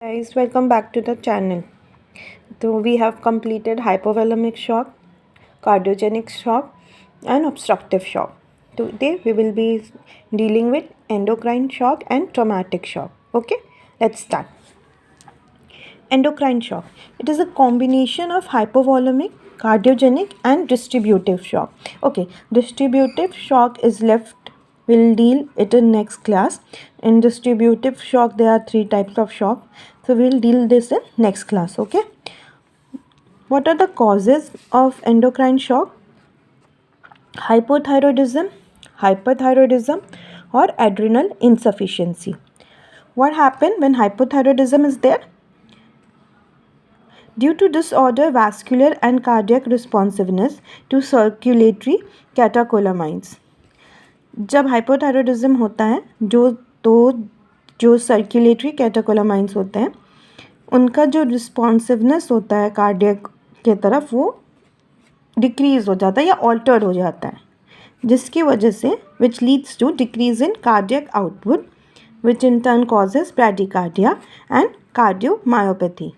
Guys, welcome back to the channel. So we have completed hypovolemic shock, cardiogenic shock and obstructive shock. Today we will be dealing with endocrine shock and traumatic shock. Okay, let's start. Endocrine shock. It is a combination of hypovolemic, cardiogenic and distributive shock. Okay, distributive shock is left. We'll deal it in next class. In distributive shock, there are three types of shock. So we'll deal this in next class. Okay. What are the causes of endocrine shock? Hypothyroidism, hyperthyroidism, or adrenal insufficiency. What happens when hypothyroidism is there? Due to disorder vascular and cardiac responsiveness to circulatory catecholamines. जब hypothyroidism होता है जो circulatory catecholamines होते हैं उनका जो responsiveness होता है कार्डियक के तरफ वो डिक्रीज़ हो जाता है या ऑल्टर्ड हो जाता है जिसकी वजह से which leads to decrease in cardiac output which in turn causes bradycardia and cardiomyopathy.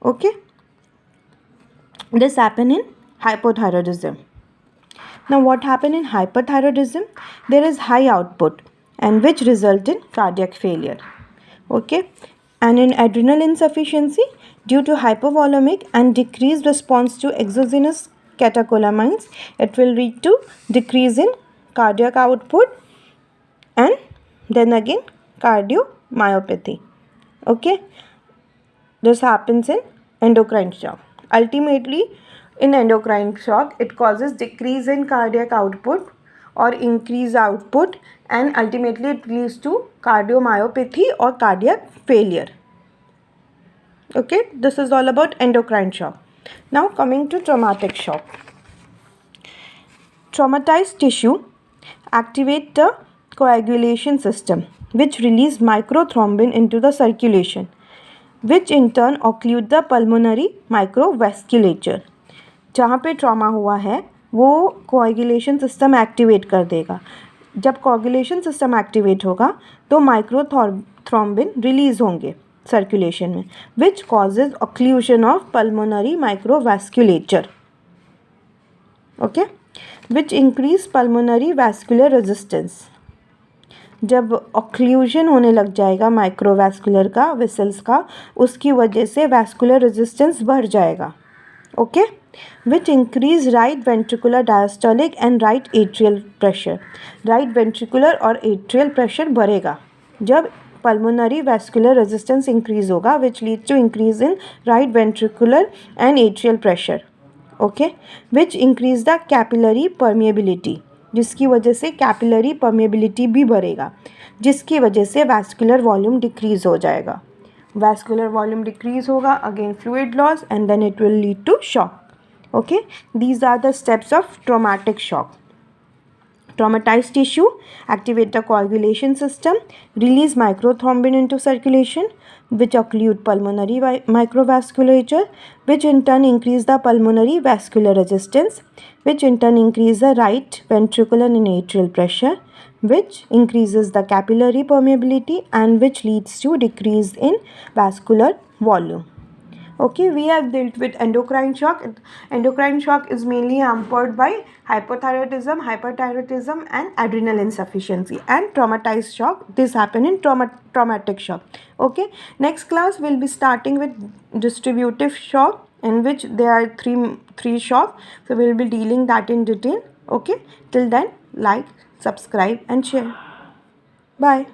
Okay, this happen in hypothyroidism. Now what happen in hyperthyroidism? There is high output and which result in cardiac failure. Okay, and in adrenal insufficiency due to hypovolemic and decreased response to exogenous catecholamines, it will lead to decrease in cardiac output and then again cardiomyopathy. Okay, this happens in endocrine shock. Ultimately, in endocrine shock, it causes decrease in cardiac output or increase output, and ultimately it leads to cardiomyopathy or cardiac failure. Okay, this is all about endocrine shock. Now coming to traumatic shock. Traumatized tissue activate the coagulation system, which release microthrombin into the circulation, which in turn occlude the pulmonary microvasculature. जहाँ पे trauma हुआ है वो coagulation system activate कर देगा. जब coagulation system activate होगा तो माइक्रोथ्रोम्बिन रिलीज होंगे सर्कुलेशन में, which causes occlusion of pulmonary microvasculature. Okay, which increase pulmonary vascular resistance. जब ऑक्लूजन होने लग जाएगा माइक्रोवैस्कुलर का वेसल्स का, उसकी वजह से वैस्कुलर रेजिस्टेंस बढ़ जाएगा. Okay, which increase right ventricular diastolic and right atrial pressure. Right ventricular और एट्रियल प्रेशर बढ़ेगा जब पल्मोनरी वैस्कुलर रेजिस्टेंस इंक्रीज होगा, which leads to increase in right ventricular and atrial pressure. Okay, which increase the capillary permeability, जिसकी वजह से capillary permeability भी बढ़ेगा, जिसकी वजह से वैस्कुलर वॉल्यूम डिक्रीज हो जाएगा. वैस्कुलर वॉल्यूम डिक्रीज होगा, again fluid loss, and then it will lead to shock. Okay, these are the steps of traumatic shock. Traumatized tissue activate the coagulation system, release microthrombin into circulation, which occlude pulmonary microvasculature, which in turn increase the pulmonary vascular resistance, which in turn increase the right ventricular and atrial pressure, which increases the capillary permeability, and which leads to decrease in vascular volume. Okay, we have dealt with endocrine shock. Endocrine shock is mainly hampered by hypothyroidism, hyperthyroidism and adrenal insufficiency. And traumatized shock, this happen in traumatic shock. Okay, next class we'll be starting with distributive shock, in which there are three shock. So we'll be dealing that in detail. Okay, till then, like, subscribe and share. Bye.